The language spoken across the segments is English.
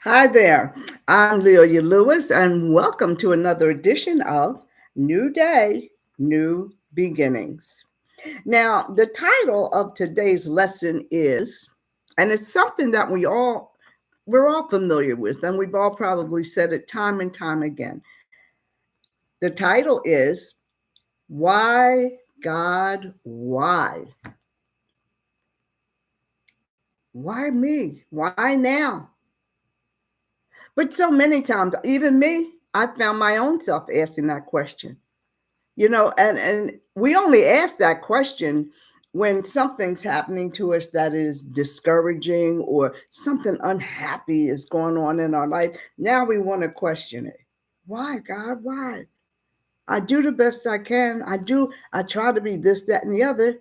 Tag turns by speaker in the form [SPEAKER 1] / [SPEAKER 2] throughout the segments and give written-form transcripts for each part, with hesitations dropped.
[SPEAKER 1] Hi there. I'm Leoya Lewis, and welcome to another edition of New Day, New Beginnings. Now, the title of today's lesson is, and it's something that we're all familiar with, and we've all probably said it time and time again. The title is Why God, Why? Why me? Why now? But so many times, even me, I found my own self asking that question. And we only ask that question when something's happening to us that is discouraging or something unhappy is going on in our life. Now we want to question it. Why, God? Why? I do the best I can. I try to be this, that, and the other.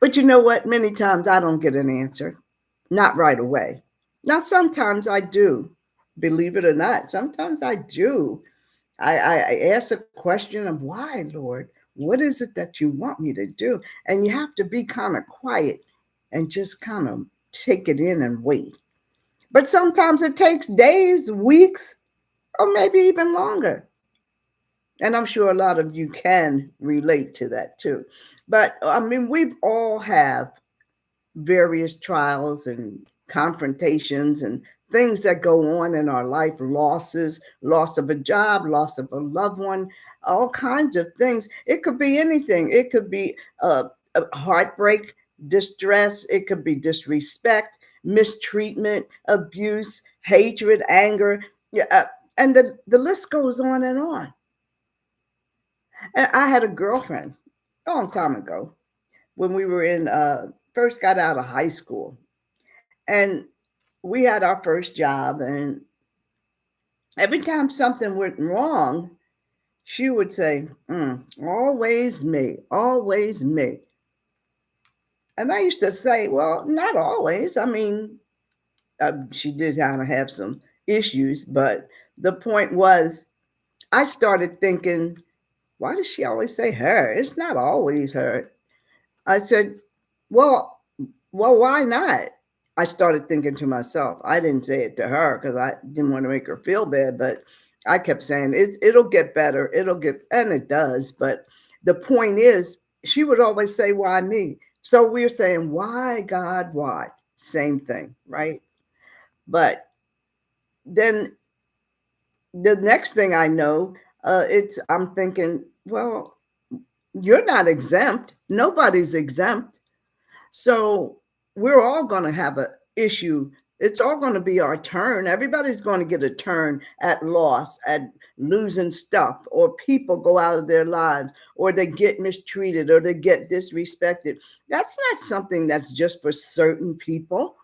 [SPEAKER 1] But you know what? Many times I don't get an answer, not right away. Now, sometimes I do, believe it or not. Sometimes I do. I ask a question of why, Lord? What is it that you want me to do? And you have to be kind of quiet and just kind of take it in and wait. But sometimes it takes days, weeks, or maybe even longer. And I'm sure a lot of you can relate to that too. But I mean, we've all have various trials and confrontations and things that go on in our life, losses, loss of a job, loss of a loved one, all kinds of things. It could be anything. It could be a heartbreak, distress, it could be disrespect, mistreatment, abuse, hatred, anger. Yeah, and the list goes on and on. And I had a girlfriend a long time ago when we were in first got out of high school, and we had our first job, and every time something went wrong, she would say, always me, always me. And I used to say, well, not always. I mean, she did kind of have some issues, but the point was, I started thinking, why does she always say her? It's not always her. I said, well, why not? I started thinking to myself. I didn't say it to her because I didn't want to make her feel bad, but I kept saying it'll get better. It'll get, and it does. But the point is, she would always say, "Why me?" So we're saying, "Why God? Why?" Same thing, right? But then the next thing I know, it's I'm thinking, well, you're not exempt. Nobody's exempt. So we're all going to have an issue. It's all going to be our turn. Everybody's going to get a turn at loss, at losing stuff, or people go out of their lives, or they get mistreated, or they get disrespected. That's not something that's just for certain people.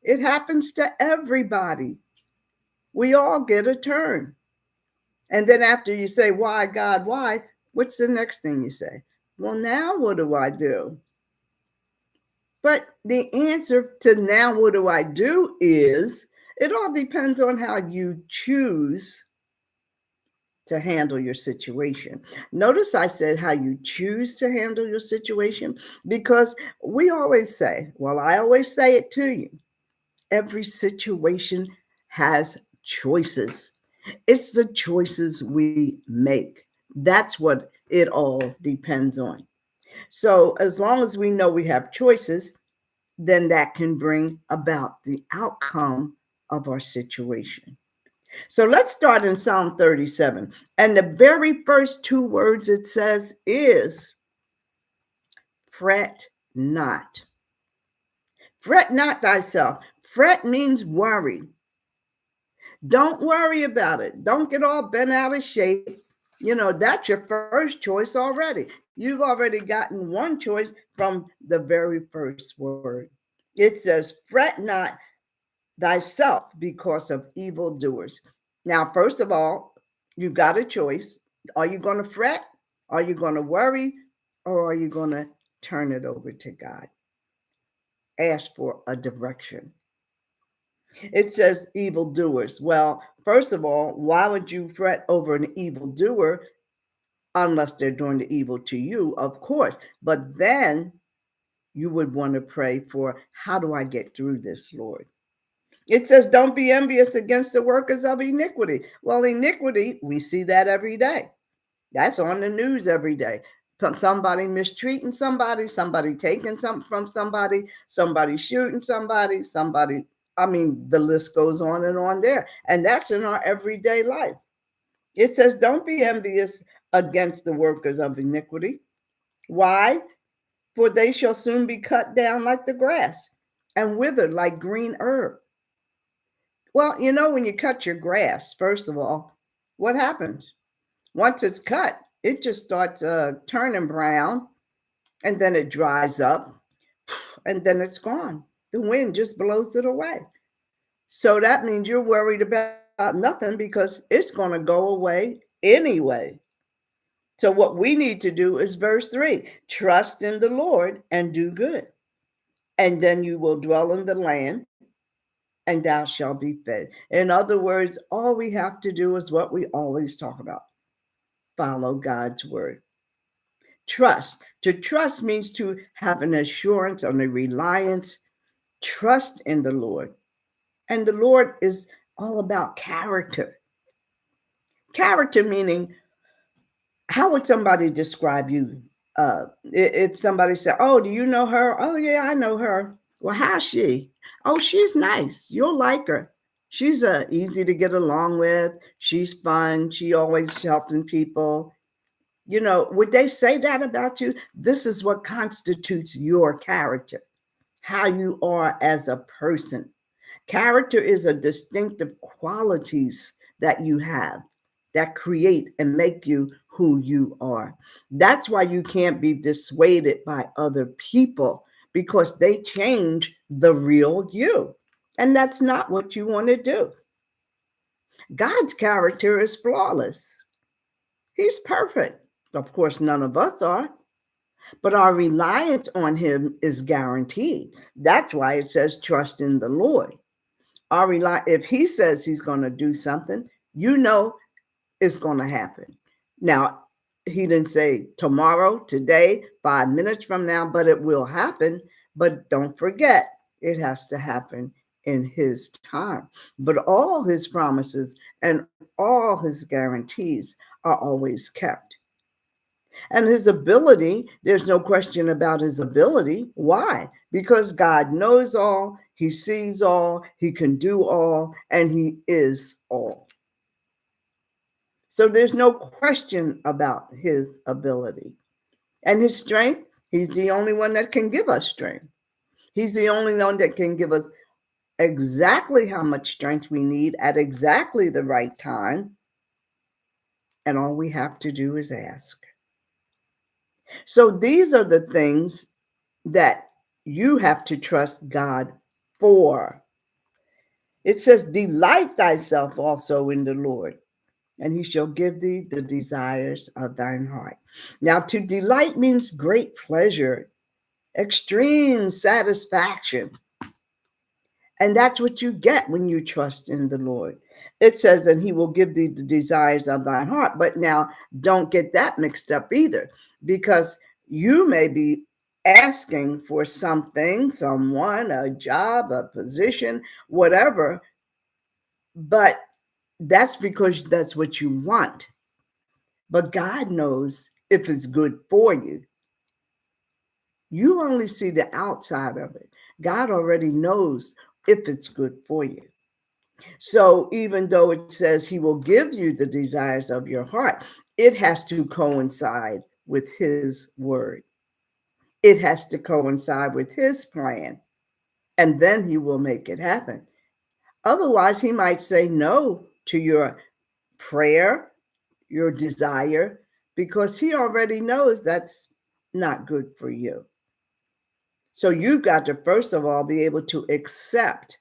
[SPEAKER 1] It happens to everybody. We all get a turn. And then after you say, why, God, why? What's the next thing you say? Well, now what do I do? But the answer to now, what do I do is it all depends on how you choose to handle your situation. Notice I said how you choose to handle your situation because we always say, well, I always say it to you, every situation has choices. It's the choices we make. That's what it all depends on. So, as long as we know we have choices, then that can bring about the outcome of our situation. So let's start in Psalm 37. And the very first two words it says is fret not. Fret not thyself. Fret means worry. Don't worry about it. Don't get all bent out of shape. That's your first choice already. You've already gotten one choice from the very first word. It says, fret not thyself because of evildoers. Now, first of all, you've got a choice. Are you going to fret? Are you going to worry? Or are you going to turn it over to God? Ask for a direction. It says evildoers. Well, first of all, why would you fret over an evildoer unless they're doing the evil to you, of course? But then you would want to pray for, how do I get through this, Lord? It says, don't be envious against the workers of iniquity. Well, iniquity, we see that every day. That's on the news every day. Somebody mistreating somebody, somebody taking something from somebody shooting somebody. I mean, the list goes on and on there. And that's in our everyday life. It says, don't be envious against the workers of iniquity. Why? For they shall soon be cut down like the grass and withered like green herb. Well, when you cut your grass, first of all, what happens? Once it's cut, it just starts turning brown and then it dries up and then it's gone. The wind just blows it away. So that means you're worried about nothing because it's going to go away anyway. So what we need to do is verse 3, trust in the Lord and do good. And then you will dwell in the land and thou shalt be fed. In other words, all we have to do is what we always talk about: follow God's word. Trust. To trust means to have an assurance and a reliance. Trust in the Lord. And the Lord is all about character. Character meaning, how would somebody describe you? If somebody said, "Oh, do you know her?" "Oh, yeah, I know her." "Well, how's she?" "Oh, she's nice. You'll like her. She's easy to get along with. She's fun. She always helping people." Would they say that about you? This is what constitutes your character, how you are as a person. Character is a distinctive qualities that you have that create and make you who you are. That's why you can't be dissuaded by other people, because they change the real you. And that's not what you want to do. God's character is flawless. He's perfect. Of course, none of us are, but our reliance on him is guaranteed. That's why it says trust in the Lord. If he says he's going to do something, it's going to happen. Now, he didn't say tomorrow, today, 5 minutes from now, but it will happen. But don't forget, it has to happen in his time. But all his promises and all his guarantees are always kept. And his ability, there's no question about his ability. Why? Because God knows all, he sees all, he can do all, and he is all. So there's no question about his ability. And his strength, he's the only one that can give us strength. He's the only one that can give us exactly how much strength we need at exactly the right time. And all we have to do is ask. So these are the things that you have to trust God for. It says, delight thyself also in the Lord, and he shall give thee the desires of thine heart. Now, to delight means great pleasure, extreme satisfaction. And that's what you get when you trust in the Lord. It says, and he will give thee the desires of thine heart. But now, don't get that mixed up either, because you may be asking for something, someone, a job, a position, whatever, but that's because that's what you want. But God knows if it's good for you. You only see the outside of it. God already knows if it's good for you. So even though it says he will give you the desires of your heart, it has to coincide with his word. It has to coincide with his plan. And then he will make it happen. Otherwise, he might say no to your prayer, your desire, because he already knows that's not good for you. So you've got to, first of all, be able to accept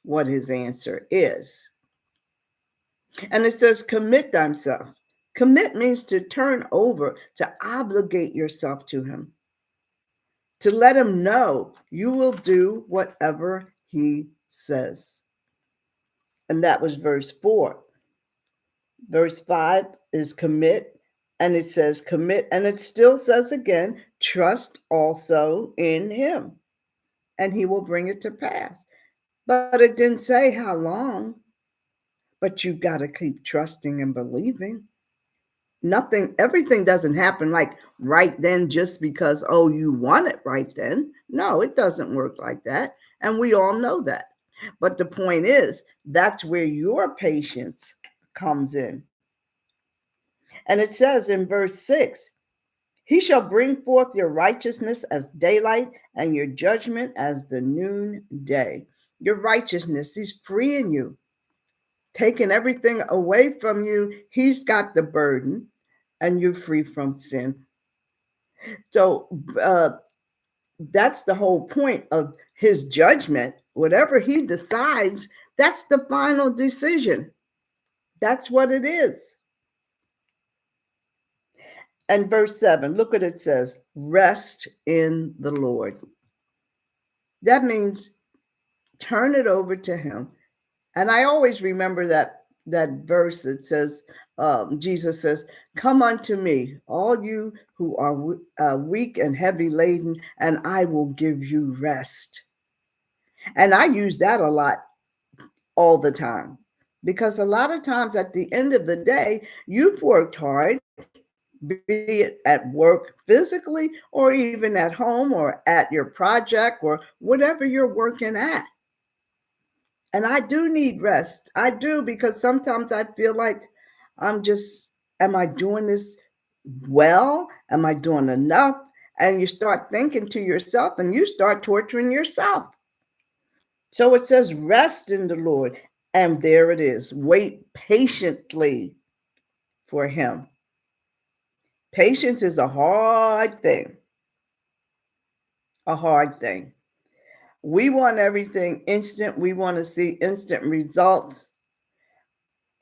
[SPEAKER 1] what his answer is. And it says, commit thyself. Commit means to turn over, to obligate yourself to him, to let him know you will do whatever he says. And that was verse 4. Verse 5 is commit, and it says commit, and it still says again, trust also in him, and he will bring it to pass. But it didn't say how long. But you've got to keep trusting and believing. Nothing, everything doesn't happen like right then just because, oh, you want it right then. No, it doesn't work like that. And we all know that. But the point is, that's where your patience comes in. And it says in verse 6, he shall bring forth your righteousness as daylight and your judgment as the noonday. Your righteousness, he's freeing you, taking everything away from you. He's got the burden and you're free from sin. So that's the whole point of his judgment. Whatever he decides, that's the final decision. That's what it is. And verse 7, look what it says, rest in the Lord. That means turn it over to him. And I always remember that verse that says, Jesus says, "Come unto me, all you who are weak and heavy laden, and I will give you rest." And I use that a lot all the time because a lot of times at the end of the day, you've worked hard, be it at work physically or even at home or at your project or whatever you're working at. And I do need rest. I do, because sometimes I feel like I'm just, am I doing this well? Am I doing enough? And you start thinking to yourself and you start torturing yourself. So it says, rest in the Lord. And there it is. Wait patiently for him. Patience is a hard thing, a hard thing. We want everything instant. We want to see instant results.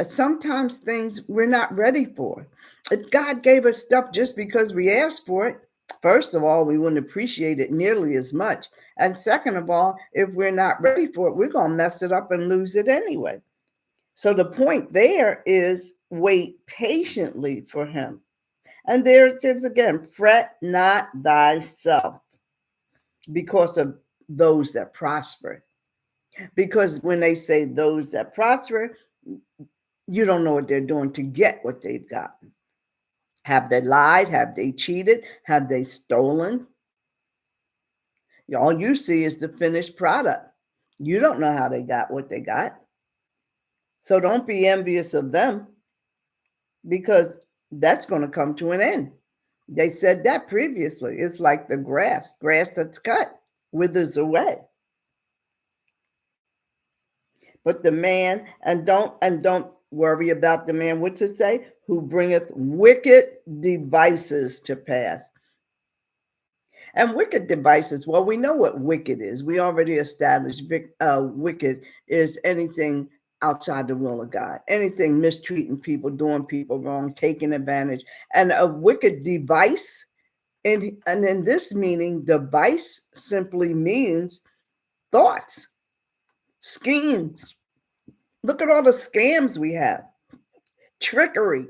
[SPEAKER 1] Sometimes things we're not ready for. If God gave us stuff just because we asked for it, first of all, we wouldn't appreciate it nearly as much. And second of all, if we're not ready for it, we're going to mess it up and lose it anyway. So the point there is wait patiently for him. And there it is again, fret not thyself because of those that prosper. Because when they say those that prosper, you don't know what they're doing to get what they've gotten. Have they lied? Have they cheated? Have they stolen? All you see is the finished product. You don't know how they got what they got. So don't be envious of them because that's going to come to an end. They said that previously. It's like the grass that's cut withers away. But the man, and don't worry about the man, what's it say? Who bringeth wicked devices to pass. And wicked devices, well, we know what wicked is. We already established wicked is anything outside the will of God, anything mistreating people, doing people wrong, taking advantage. And a wicked device, and in this meaning, device simply means thoughts, schemes. Look at all the scams we have, trickery.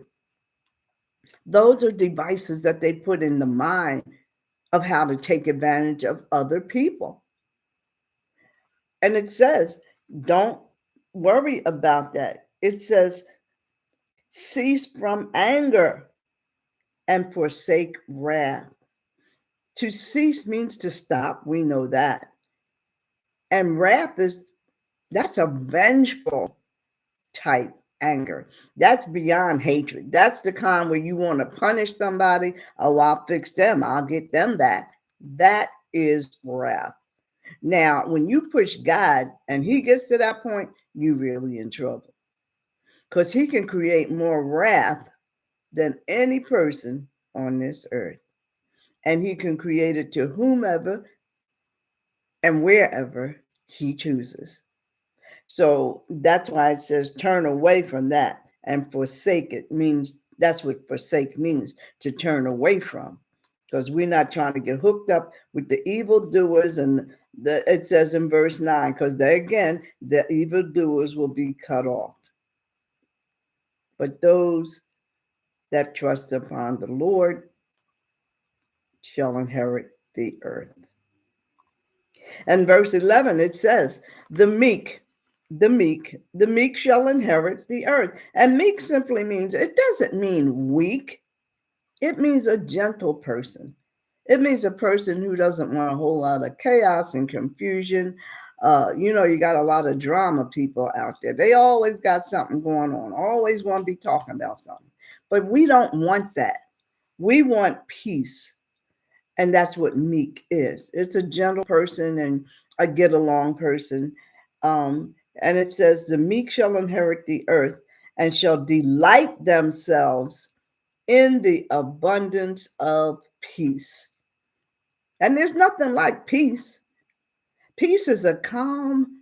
[SPEAKER 1] Those are devices that they put in the mind of how to take advantage of other people. And it says, don't worry about that. It says, cease from anger and forsake wrath. To cease means to stop. We know that. And wrath that's a vengeful type anger. That's beyond hatred. That's the kind where you want to punish somebody. Oh, I'll fix them. I'll get them back. That is wrath. Now, when you push God and he gets to that point, you're really in trouble because he can create more wrath than any person on this earth. And he can create it to whomever and wherever he chooses. So that's why it says turn away from that, and forsake it means that's what forsake means, to turn away from. Because we're not trying to get hooked up with the evildoers, and it says in verse 9, because they again, the evildoers will be cut off. But those that trust upon the Lord shall inherit the earth. And verse 11, it says, the meek, the meek shall inherit the earth. And meek simply means, it doesn't mean weak. It means a gentle person. It means a person who doesn't want a whole lot of chaos and confusion. You got a lot of drama people out there. They always got something going on, always want to be talking about something. But we don't want that. We want peace. And that's what meek is. It's a gentle person and a get along person. And it says, the meek shall inherit the earth and shall delight themselves in the abundance of peace. And there's nothing like peace. Peace is a calm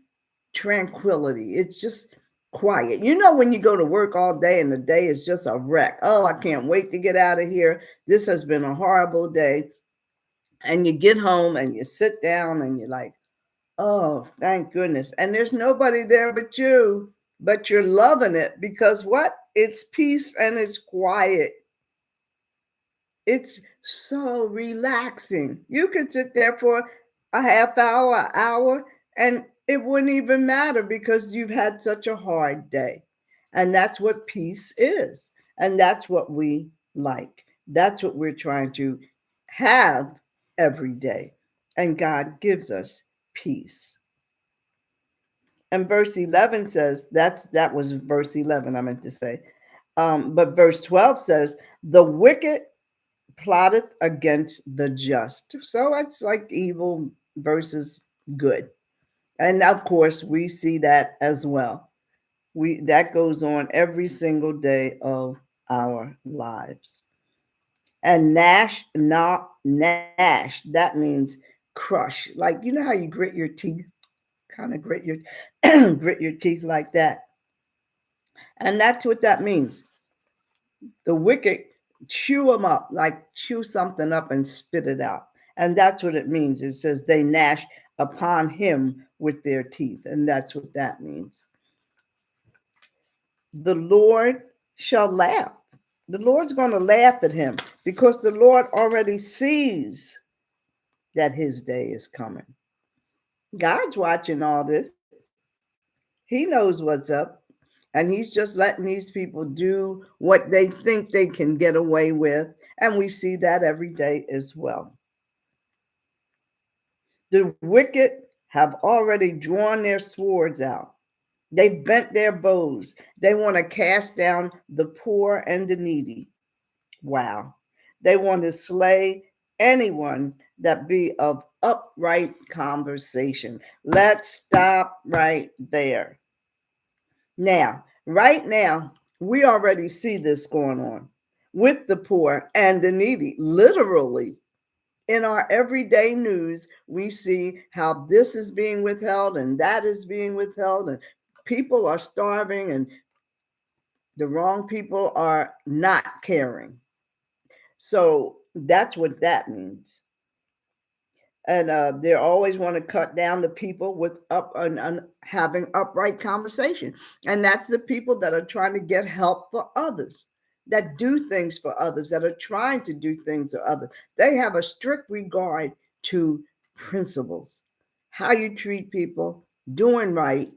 [SPEAKER 1] tranquility. It's just quiet. When you go to work all day and the day is just a wreck. Oh, I can't wait to get out of here. This has been a horrible day. And you get home and you sit down and you're like, oh, thank goodness. And there's nobody there but you're loving it because what? It's peace and it's quiet. It's so relaxing. You could sit there for a half hour, and it wouldn't even matter because you've had such a hard day. And that's what peace is. And that's what we like. That's what we're trying to have every day. And God gives us peace. And verse 11 says, that was verse 11, I meant to say. But verse 12 says, the wicked plotteth against the just. So it's like evil versus good. And of course, we see that as well. That goes on every single day of our lives. And gnash, that means crush. Like, how you grit your teeth, kind of grit your grit your teeth like that. And that's what that means. The wicked chew them up, like chew something up and spit it out. And that's what it means. It says they gnash upon him with their teeth. And that's what that means. The Lord shall laugh. The Lord's going to laugh at him because the Lord already sees that his day is coming. God's watching all this. He knows what's up. And he's just letting these people do what they think they can get away with. And we see that every day as well. The wicked have already drawn their swords out. They bent their bows. They want to cast down the poor and the needy. Wow. They want to slay anyone that be of upright conversation. Let's stop right there. Now, right now, we already see this going on with the poor and the needy, literally. In our everyday news, we see how this is being withheld and that is being withheld, and people are starving, and the wrong people are not caring. So that's what that means. And they always want to cut down the people with up and having upright conversation. And that's the people that are trying to get help for others, that do things for others, that are trying to do things for others. They have a strict regard to principles, how you treat people, doing right,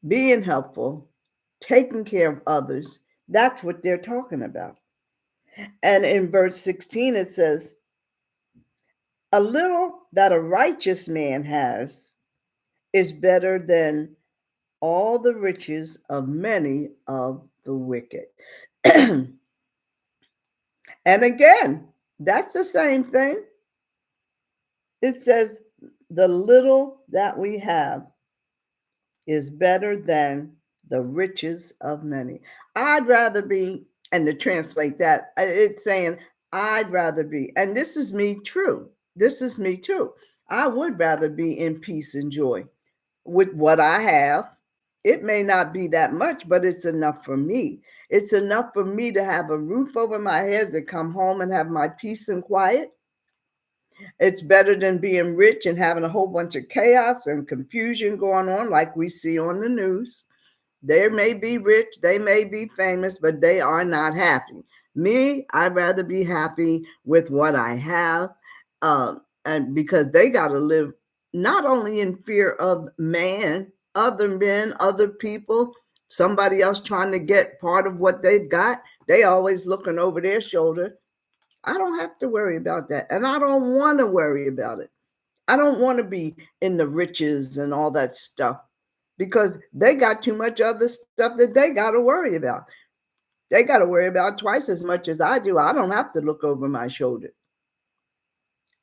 [SPEAKER 1] being helpful, taking care of others. That's what they're talking about. And in verse 16, it says, a little that a righteous man has is better than all the riches of many of the wicked. And again, that's the same thing. It says, the little that we have is better than the riches of many. I'd rather be, and to translate that, it's saying, I'd rather be, and this is me true. This is me too. I would rather be in peace and joy with what I have. It may not be that much, but it's enough for me. It's enough for me to have a roof over my head, to come home and have my peace and quiet. It's better than being rich and having a whole bunch of chaos and confusion going on like we see on the news. They may be rich, they may be famous, but they are not happy. Me, I'd rather be happy with what I have, and because they got to live not only in fear of man, other men, other people, somebody else trying to get part of what they've got, they always looking over their shoulder. I don't have to worry about that. And I don't want to worry about it. I don't want to be in the riches and all that stuff because they got too much other stuff that they got to worry about. They got to worry about twice as much as I do. I don't have to look over my shoulder.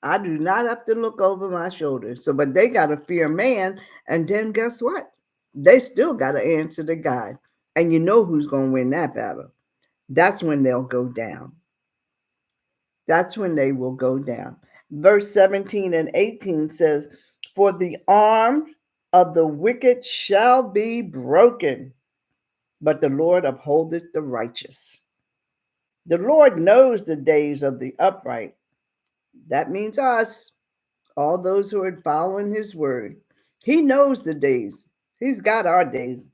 [SPEAKER 1] I do not have to look over my shoulder. So, but they got to fear man. And then guess what? They still got to answer to God. And you know who's going to win that battle. That's when they'll go down. That's when they will go down. Verse 17 and 18 says, "For the arm of the wicked shall be broken, but the Lord upholdeth the righteous. The Lord knows the days of the upright." That means us, all those who are following his word. He knows the days. He's got our days,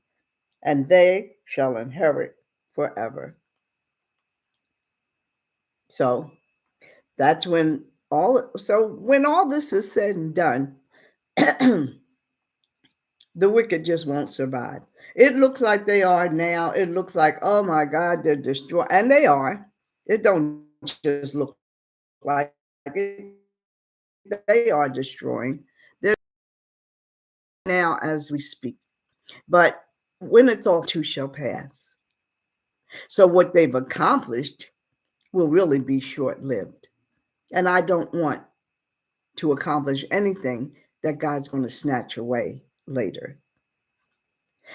[SPEAKER 1] and they shall inherit forever. So that's when when all this is said and done, the wicked just won't survive. It looks like they are now. It looks like, oh my God, they're destroyed. And they are. It don't just look like it. They are destroying. They're now as we speak. But when it's all too shall pass. So what they've accomplished will really be short-lived. And I don't want to accomplish anything that God's going to snatch away later.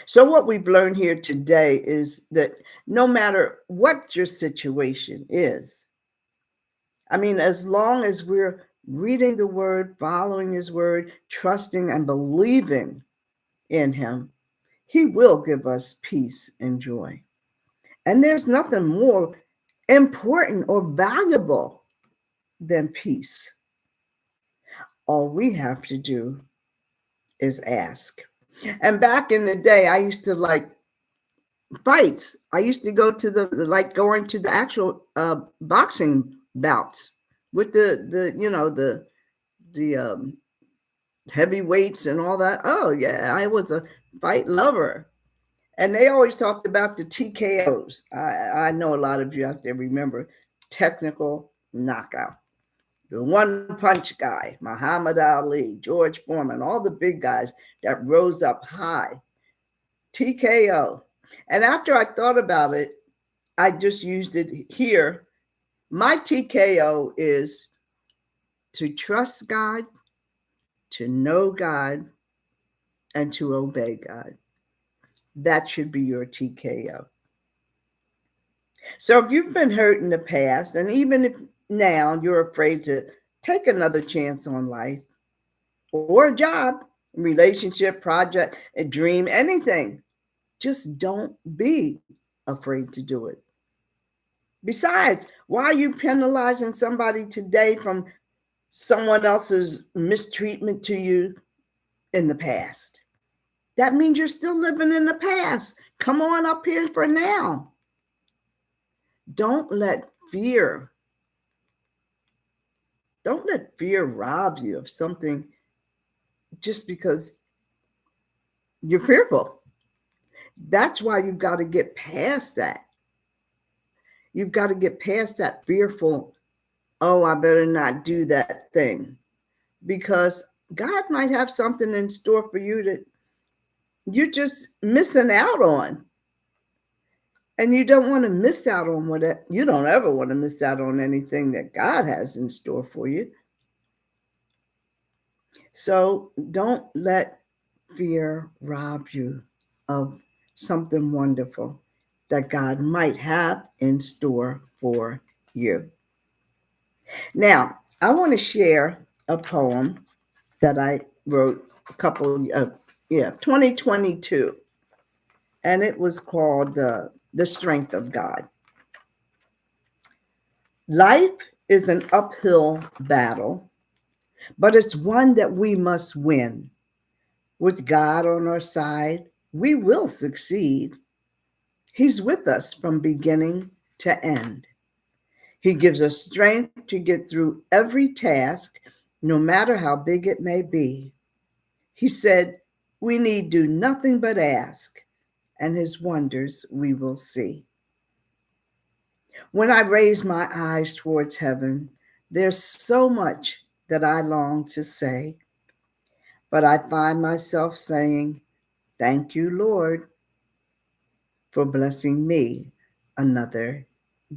[SPEAKER 1] So what we've learned here today is that no matter what your situation is, I mean, as long as we're reading the word, following his word, trusting and believing in him, he will give us peace and joy. And there's nothing more important or valuable than peace. All we have to do is ask. And back in the day, I used to like fights. I used to go to like going to the actual boxing bouts with the heavyweights and all that. Oh yeah, I was a fight lover. And they always talked about the TKOs. I know a lot of you out there remember technical knockout. The one punch guy, Muhammad Ali, George Foreman, all the big guys that rose up high. TKO. And after I thought about it, I just used it here. My TKO is to trust God, to know God, and to obey God. That should be your TKO. So if you've been hurt in the past, and even if now you're afraid to take another chance on life or a job, relationship, project, a dream, anything, just don't be afraid to do it. Besides, why are you penalizing somebody today from someone else's mistreatment to you in the past? That means you're still living in the past. Come on up here for now. Don't let fear rob you of something just because you're fearful. That's why you've got to get past that. You've got to get past that fearful, oh, I better not do that thing. Because God might have something in store for you that you're just missing out on. And you don't want to miss out on you don't ever want to miss out on anything that God has in store for you. So don't let fear rob you of something wonderful that God might have in store for you. Now, I want to share a poem that I wrote 2022. And it was called The Strength of God. Life is an uphill battle, but it's one that we must win. With God on our side, we will succeed. He's with us from beginning to end. He gives us strength to get through every task, no matter how big it may be. He said, we need do nothing but ask, and his wonders we will see. When I raise my eyes towards heaven, there's so much that I long to say, but I find myself saying, thank you, Lord, for blessing me another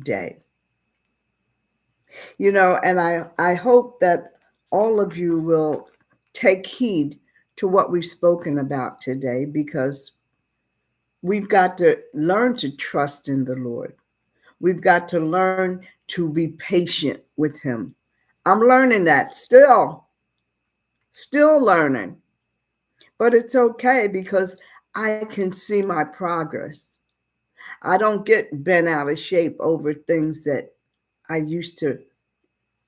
[SPEAKER 1] day. And I hope that all of you will take heed to what we've spoken about today, because we've got to learn to trust in the Lord. We've got to learn to be patient with him. I'm learning that still learning, but it's okay because I can see my progress. I don't get bent out of shape over things that I used to,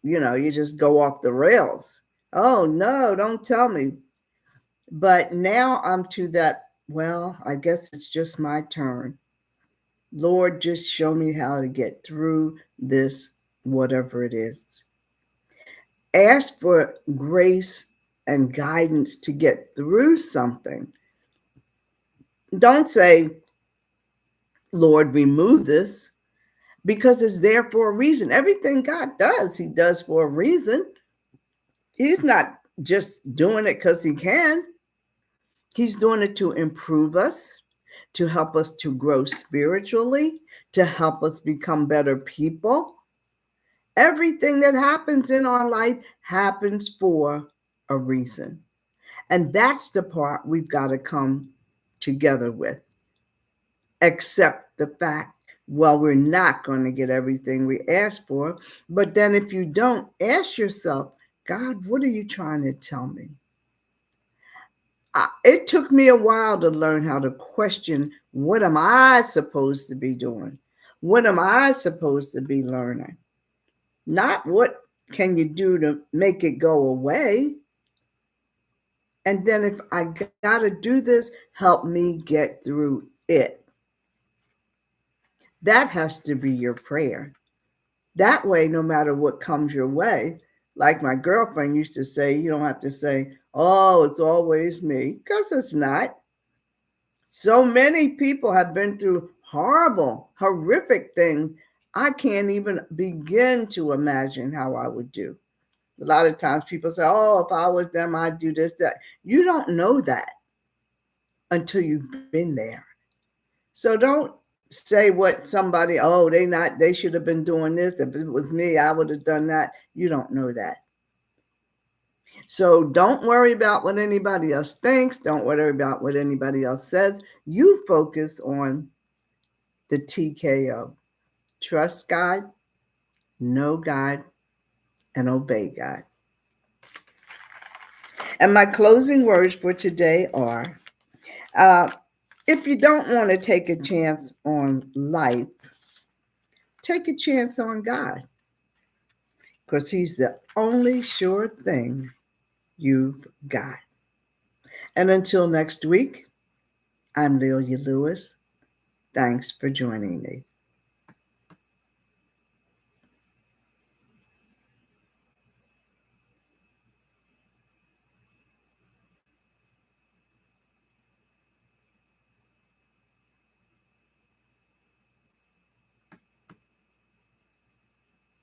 [SPEAKER 1] you just go off the rails. Oh, no, don't tell me. But now I'm to that, well, I guess it's just my turn. Lord, just show me how to get through this, whatever it is. Ask for grace and guidance to get through something. Don't say, Lord, remove this, because it's there for a reason. Everything God does, he does for a reason. He's not just doing it because he can. He's doing it to improve us, to help us to grow spiritually, to help us become better people. Everything that happens in our life happens for a reason. And that's the part we've got to come together with. Accept the fact, well, we're not going to get everything we ask for. But then if you don't, ask yourself, God, what are you trying to tell me? It took me a while to learn how to question, what am I supposed to be doing? What am I supposed to be learning? Not what can you do to make it go away? And then if I got to do this, help me get through it. That has to be your prayer. That way, no matter what comes your way, like my girlfriend used to say, you don't have to say, oh, it's always me, because it's not. So many people have been through horrible, horrific things. I can't even begin to imagine how I would do. A lot of times people say, oh, if I was them, I'd do this, that. You don't know that until you've been there. So don't say what somebody, oh, they should have been doing this. If it was me, I would have done that. You don't know that. So don't worry about what anybody else thinks. Don't worry about what anybody else says. You focus on the TKO. Trust God, know God, and obey God. And my closing words for today are, if you don't want to take a chance on life, take a chance on God, because he's the only sure thing you've got. And until next week, I'm Lelia Lewis. Thanks for joining me.